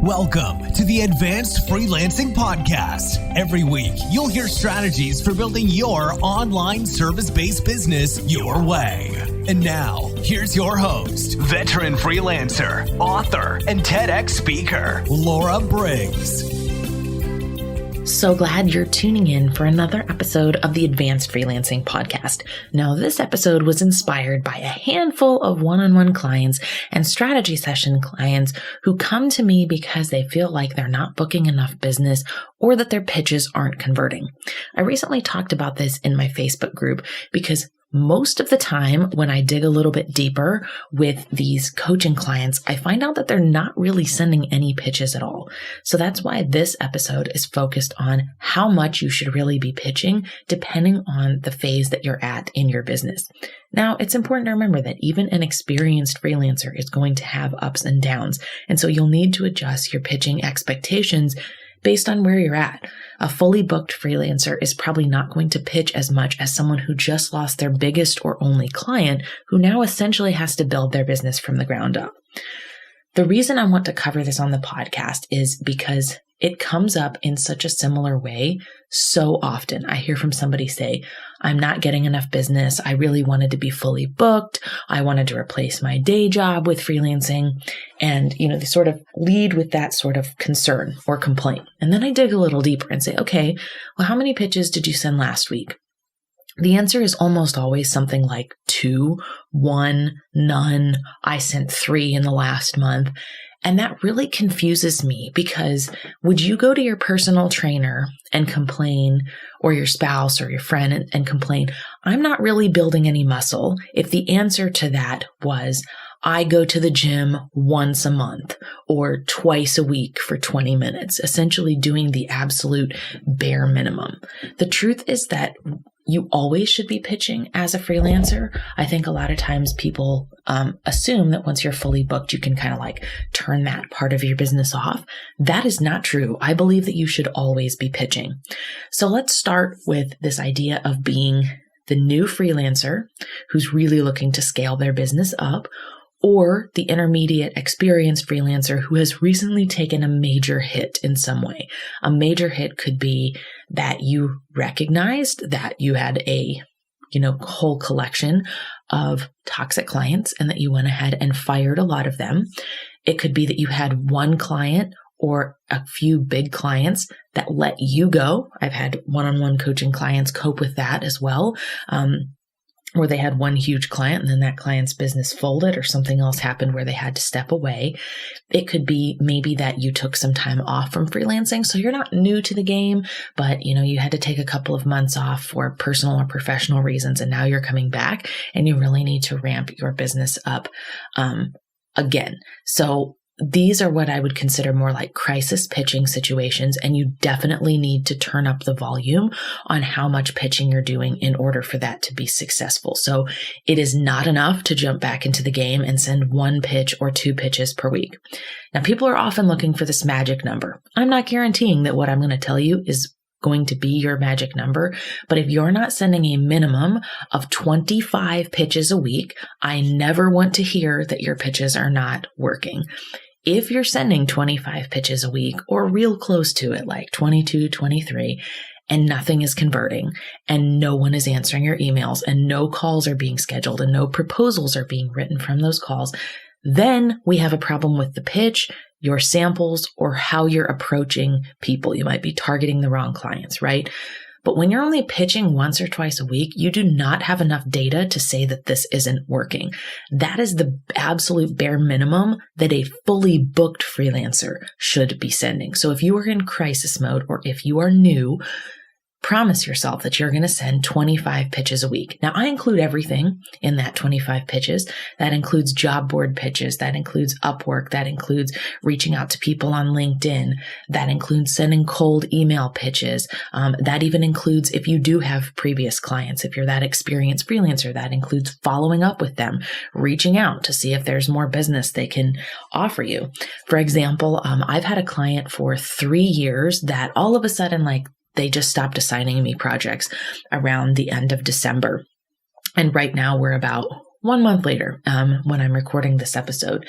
Welcome to the Advanced Freelancing Podcast. Every week, you'll hear strategies for building your online service-based business your way. And now, here's your host, veteran freelancer, author, and TEDx speaker, Laura Briggs. So glad you're tuning in for another episode of the Advanced Freelancing Podcast. Now, this episode was inspired by a handful of one-on-one clients and strategy session clients who come to me because they feel like they're not booking enough business or that their pitches aren't converting. I recently talked about this in my Facebook group because most of the time when I dig a little bit deeper with these coaching clients, I find out that they're not really sending any pitches at all. So that's why this episode is focused on how much you should really be pitching depending on the phase that you're at in your business. Now, it's important to remember that even an experienced freelancer is going to have ups and downs. And so you'll need to adjust your pitching expectations based on where you're at. A fully booked freelancer is probably not going to pitch as much as someone who just lost their biggest or only client, who now essentially has to build their business from the ground up. The reason I want to cover this on the podcast is because it comes up in such a similar way so often. I hear from somebody say, I'm not getting enough business. I really wanted to be fully booked. I wanted to replace my day job with freelancing. And, they sort of lead with that sort of concern or complaint. And then I dig a little deeper and say, okay, well, how many pitches did you send last week? The answer is almost always something like 2, 1, none. I sent 3 in the last month. And that really confuses me because would you go to your personal trainer and complain, or your spouse or your friend and complain, I'm not really building any muscle, if the answer to that was, I go to the gym once a month or twice a week for 20 minutes, essentially doing the absolute bare minimum. The truth is that you always should be pitching as a freelancer. I think a lot of times people assume that once you're fully booked, you can kind of like turn that part of your business off. That is not true. I believe that you should always be pitching. So let's start with this idea of being the new freelancer who's really looking to scale their business up, or the intermediate experienced freelancer who has recently taken a major hit in some way. A major hit could be that you recognized that you had a, whole collection of toxic clients and that you went ahead and fired a lot of them. It could be that you had one client or a few big clients that let you go. I've had one-on-one coaching clients cope with that as well. Where they had one huge client and then that client's business folded or something else happened where they had to step away. It could be maybe that you took some time off from freelancing. So you're not new to the game, but you had to take a couple of months off for personal or professional reasons. And now you're coming back and you really need to ramp your business up again. So these are what I would consider more like crisis pitching situations, and you definitely need to turn up the volume on how much pitching you're doing in order for that to be successful. So it is not enough to jump back into the game and send 1 pitch or 2 pitches per week. Now, people are often looking for this magic number. I'm not guaranteeing that what I'm going to tell you is going to be your magic number. But if you're not sending a minimum of 25 pitches a week, I never want to hear that your pitches are not working. If you're sending 25 pitches a week or real close to it, like 22, 23, and nothing is converting and no one is answering your emails and no calls are being scheduled and no proposals are being written from those calls, then we have a problem with the pitch, your samples, or how you're approaching people. You might be targeting the wrong clients, right? But when you're only pitching once or twice a week, you do not have enough data to say that this isn't working. That is the absolute bare minimum that a fully booked freelancer should be sending. So if you are in crisis mode or if you are new, promise yourself that you're going to send 25 pitches a week. Now, I include everything in that 25 pitches. That includes job board pitches. That includes Upwork. That includes reaching out to people on LinkedIn. That includes sending cold email pitches. That even includes if you do have previous clients, if you're that experienced freelancer, that includes following up with them, reaching out to see if there's more business they can offer you. For example, I've had a client for 3 years that all of a sudden, they just stopped assigning me projects around the end of December. And right now we're about 1 month later when I'm recording this episode.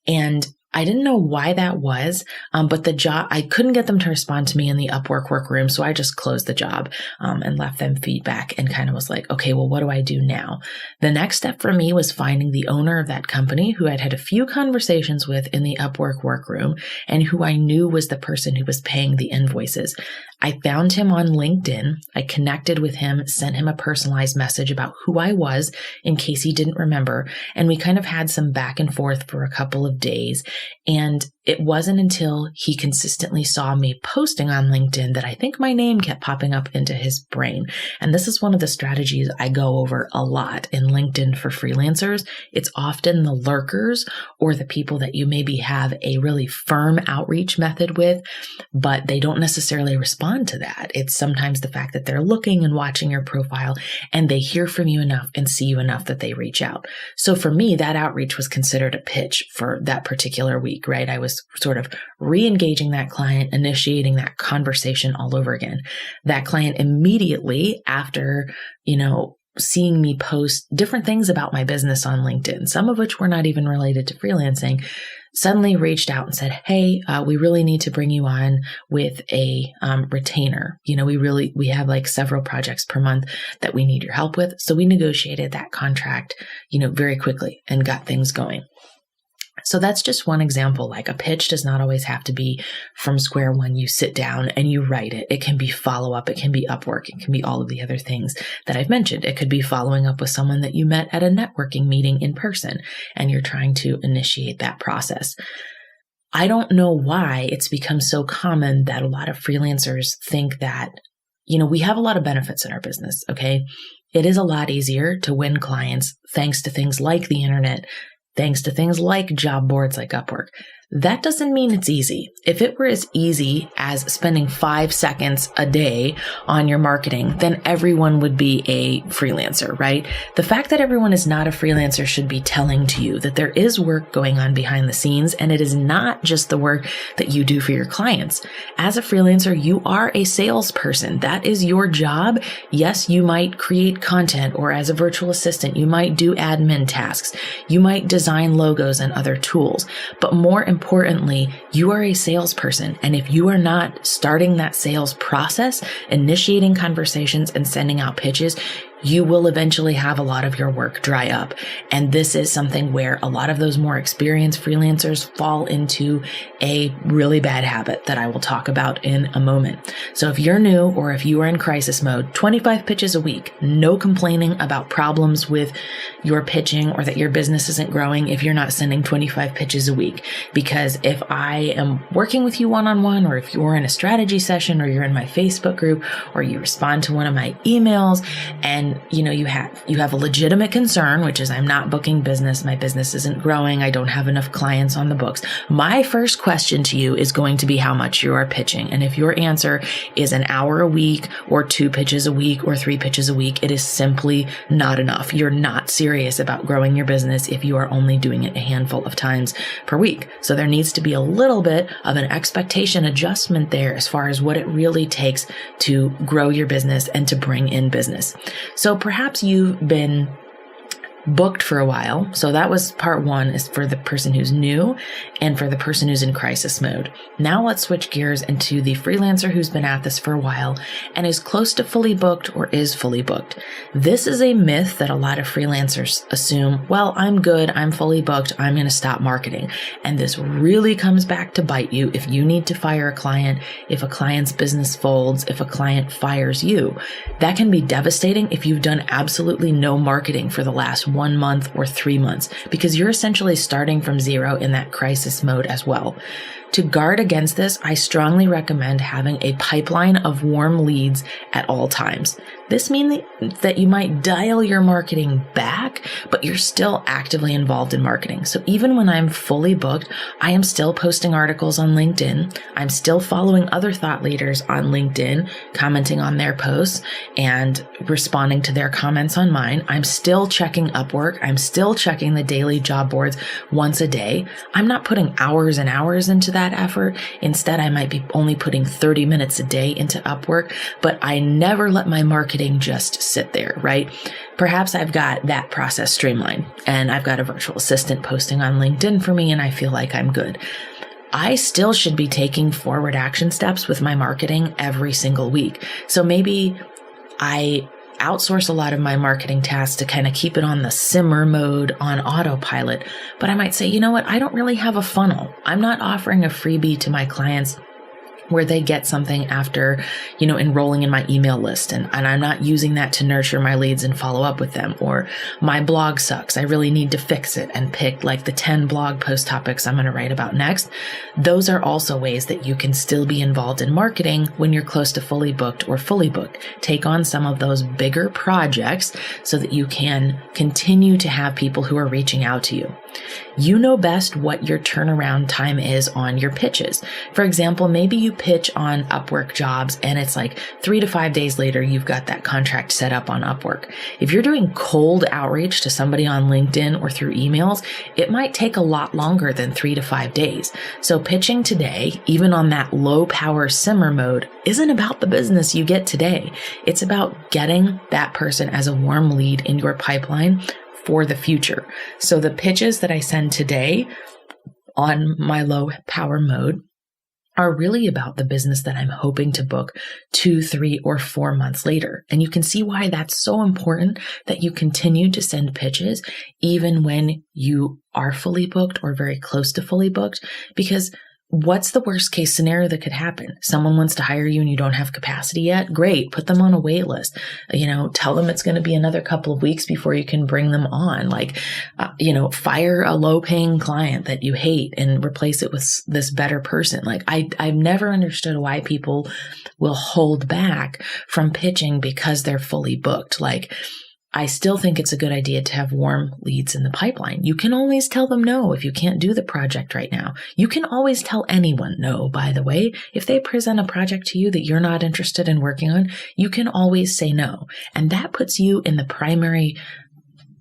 And I didn't know why that was, but the job, I couldn't get them to respond to me in the Upwork workroom. So I just closed the job and left them feedback and kind of was like, okay, well, what do I do now? The next step for me was finding the owner of that company who I'd had a few conversations with in the Upwork workroom and who I knew was the person who was paying the invoices. I found him on LinkedIn. I connected with him, sent him a personalized message about who I was in case he didn't remember. And we kind of had some back and forth for a couple of days. And it wasn't until he consistently saw me posting on LinkedIn that I think my name kept popping up into his brain. And this is one of the strategies I go over a lot in LinkedIn for freelancers. It's often the lurkers or the people that you maybe have a really firm outreach method with, but they don't necessarily respond to that. It's sometimes the fact that they're looking and watching your profile and they hear from you enough and see you enough that they reach out. So for me, that outreach was considered a pitch for that particular week, right? I was sort of re-engaging that client, initiating that conversation all over again. That client immediately after, seeing me post different things about my business on LinkedIn, some of which were not even related to freelancing, suddenly reached out and said, hey, we really need to bring you on with a retainer. We have like several projects per month that we need your help with. So we negotiated that contract, very quickly and got things going. So that's just one example. Like a pitch does not always have to be from square one. You sit down and you write it. It can be follow-up. It can be Upwork. It can be all of the other things that I've mentioned. It could be following up with someone that you met at a networking meeting in person and you're trying to initiate that process. I don't know why it's become so common that a lot of freelancers think that, we have a lot of benefits in our business, okay? It is a lot easier to win clients thanks to things like the internet, thanks to things like job boards like Upwork. That doesn't mean it's easy. If it were as easy as spending 5 seconds a day on your marketing, then everyone would be a freelancer, right? The fact that everyone is not a freelancer should be telling to you that there is work going on behind the scenes, and it is not just the work that you do for your clients. As a freelancer, you are a salesperson. That is your job. Yes, you might create content, or as a virtual assistant, you might do admin tasks. You might design logos and other tools, but more importantly, you are a salesperson. And if you are not starting that sales process, initiating conversations and sending out pitches, you will eventually have a lot of your work dry up. And this is something where a lot of those more experienced freelancers fall into a really bad habit that I will talk about in a moment. So if you're new or if you are in crisis mode, 25 pitches a week, no complaining about problems with your pitching or that your business isn't growing if you're not sending 25 pitches a week. Because if I am working with you one-on-one, or if you're in a strategy session, or you're in my Facebook group, or you respond to one of my emails and you have a legitimate concern, which is I'm not booking business. My business isn't growing. I don't have enough clients on the books. My first question to you is going to be how much you are pitching. And if your answer is an hour a week or 2 pitches a week or 3 pitches a week, it is simply not enough. You're not serious about growing your business if you are only doing it a handful of times per week. So there needs to be a little bit of an expectation adjustment there as far as what it really takes to grow your business and to bring in business. So perhaps you've been booked for a while. So that was part one, is for the person who's new and for the person who's in crisis mode. Now let's switch gears into the freelancer who's been at this for a while and is close to fully booked or is fully booked. This is a myth that a lot of freelancers assume, well, I'm good, I'm fully booked, I'm going to stop marketing. And this really comes back to bite you if you need to fire a client, if a client's business folds, if a client fires you. That can be devastating if you've done absolutely no marketing for the last 1 month or 3 months, because you're essentially starting from zero in that crisis mode as well. To guard against this, I strongly recommend having a pipeline of warm leads at all times. This means that you might dial your marketing back, but you're still actively involved in marketing. So even when I'm fully booked, I am still posting articles on LinkedIn. I'm still following other thought leaders on LinkedIn, commenting on their posts and responding to their comments on mine. I'm still checking Upwork. I'm still checking the daily job boards once a day. I'm not putting hours and hours into that that effort. Instead, I might be only putting 30 minutes a day into Upwork, but I never let my marketing just sit there, right? Perhaps I've got that process streamlined and I've got a virtual assistant posting on LinkedIn for me and I feel like I'm good. I still should be taking forward action steps with my marketing every single week. So maybe I outsource a lot of my marketing tasks to kind of keep it on the simmer mode on autopilot. But I might say, you know what? I don't really have a funnel. I'm not offering a freebie to my clients where they get something after, enrolling in my email list. And I'm not using that to nurture my leads and follow up with them. Or my blog sucks. I really need to fix it and pick like the 10 blog post topics I'm going to write about next. Those are also ways that you can still be involved in marketing when you're close to fully booked or fully booked. Take on some of those bigger projects so that you can continue to have people who are reaching out to you. You know best what your turnaround time is on your pitches. For example, maybe you pitch on Upwork jobs and it's like 3 to 5 days later, you've got that contract set up on Upwork. If you're doing cold outreach to somebody on LinkedIn or through emails, it might take a lot longer than 3 to 5 days. So pitching today, even on that low power simmer mode, isn't about the business you get today. It's about getting that person as a warm lead in your pipeline for the future. So the pitches that I send today on my low power mode are really about the business that I'm hoping to book 2, 3, or 4 months later. And you can see why that's so important that you continue to send pitches even when you are fully booked or very close to fully booked, because what's the worst case scenario that could happen? Someone wants to hire you and you don't have capacity yet? Great. Put them on a wait list. Tell them it's going to be another couple of weeks before you can bring them on. Fire a low paying client that you hate and replace it with this better person. I've never understood why people will hold back from pitching because they're fully booked. I still think it's a good idea to have warm leads in the pipeline. You can always tell them no if you can't do the project right now. You can always tell anyone no, by the way. If they present a project to you that you're not interested in working on, you can always say no. And that puts you in the primary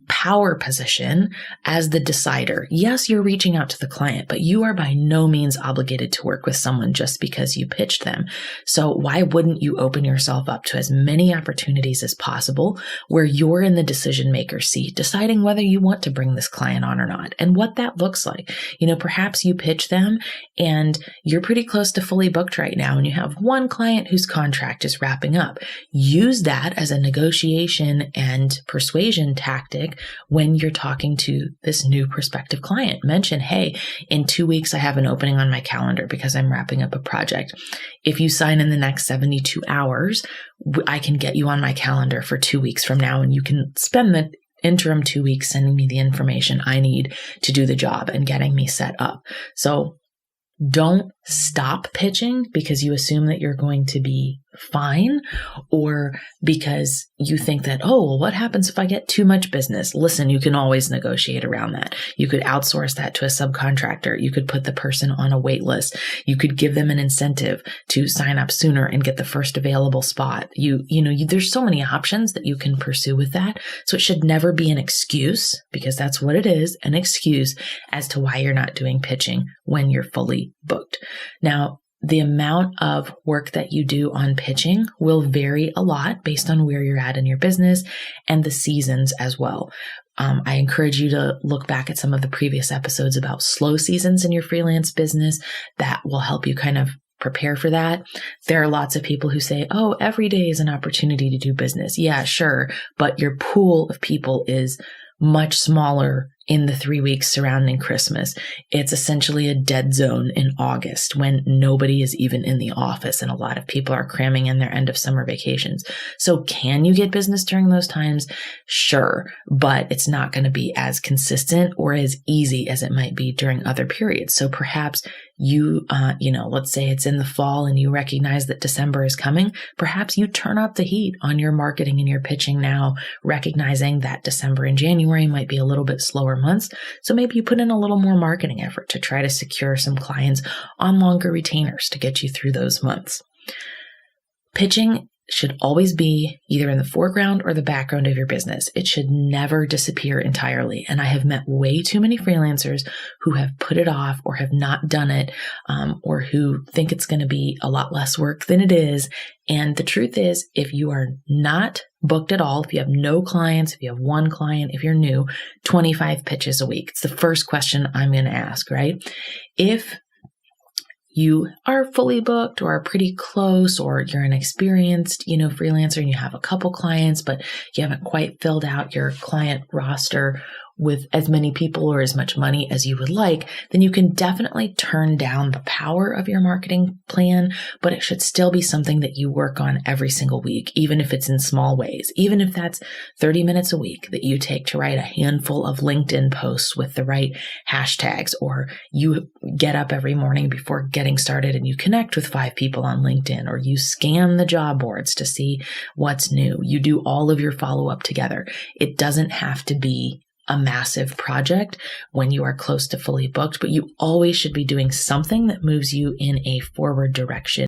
power position as the decider. Yes, you're reaching out to the client, but you are by no means obligated to work with someone just because you pitched them. So why wouldn't you open yourself up to as many opportunities as possible where you're in the decision maker seat, deciding whether you want to bring this client on or not and what that looks like. Perhaps you pitch them and you're pretty close to fully booked right now and you have one client whose contract is wrapping up. Use that as a negotiation and persuasion tactic when you're talking to this new prospective client. Mention, hey, in 2 weeks, I have an opening on my calendar because I'm wrapping up a project. If you sign in the next 72 hours, I can get you on my calendar for 2 weeks from now, and you can spend the interim 2 weeks sending me the information I need to do the job and getting me set up. So don't stop pitching because you assume that you're going to be fine or because you think that, oh, well, what happens if I get too much business? Listen, you can always negotiate around that. You could outsource that to a subcontractor. You could put the person on a wait list. You could give them an incentive to sign up sooner and get the first available spot. There's so many options that you can pursue with that. So it should never be an excuse, because that's what it is, an excuse as to why you're not doing pitching when you're fully booked. Now, the amount of work that you do on pitching will vary a lot based on where you're at in your business and the seasons as well. I encourage you to look back at some of the previous episodes about slow seasons in your freelance business. That will help you kind of prepare for that. There are lots of people who say, oh, every day is an opportunity to do business. Yeah, sure. But your pool of people is much smaller in the 3 weeks surrounding Christmas. It's essentially a dead zone in August when nobody is even in the office and a lot of people are cramming in their end of summer vacations. So can you get business during those times? Sure, but it's not going to be as consistent or as easy as it might be during other periods. So perhaps let's say it's in the fall and you recognize that December is coming. Perhaps you turn up the heat on your marketing and your pitching now, recognizing that December and January might be a little bit slower months. So maybe you put in a little more marketing effort to try to secure some clients on longer retainers to get you through those months. Pitching should always be either in the foreground or the background of your business. It should never disappear entirely. And I have met way too many freelancers who have put it off or have not done it, or who think it's going to be a lot less work than it is. And the truth is, if you are not booked at all, if you have no clients, if you have one client, if you're new, 25 pitches a week. It's the first question I'm going to ask, right? If you are fully booked or are pretty close, or you're an experienced, freelancer and you have a couple clients, but you haven't quite filled out your client roster with as many people or as much money as you would like, then you can definitely turn down the power of your marketing plan, but it should still be something that you work on every single week, even if it's in small ways, even if that's 30 minutes a week that you take to write a handful of LinkedIn posts with the right hashtags, or you get up every morning before getting started and you connect with 5 people on LinkedIn, or you scan the job boards to see what's new. You do all of your follow-up together. It doesn't have to be a massive project when you are close to fully booked, but you always should be doing something that moves you in a forward direction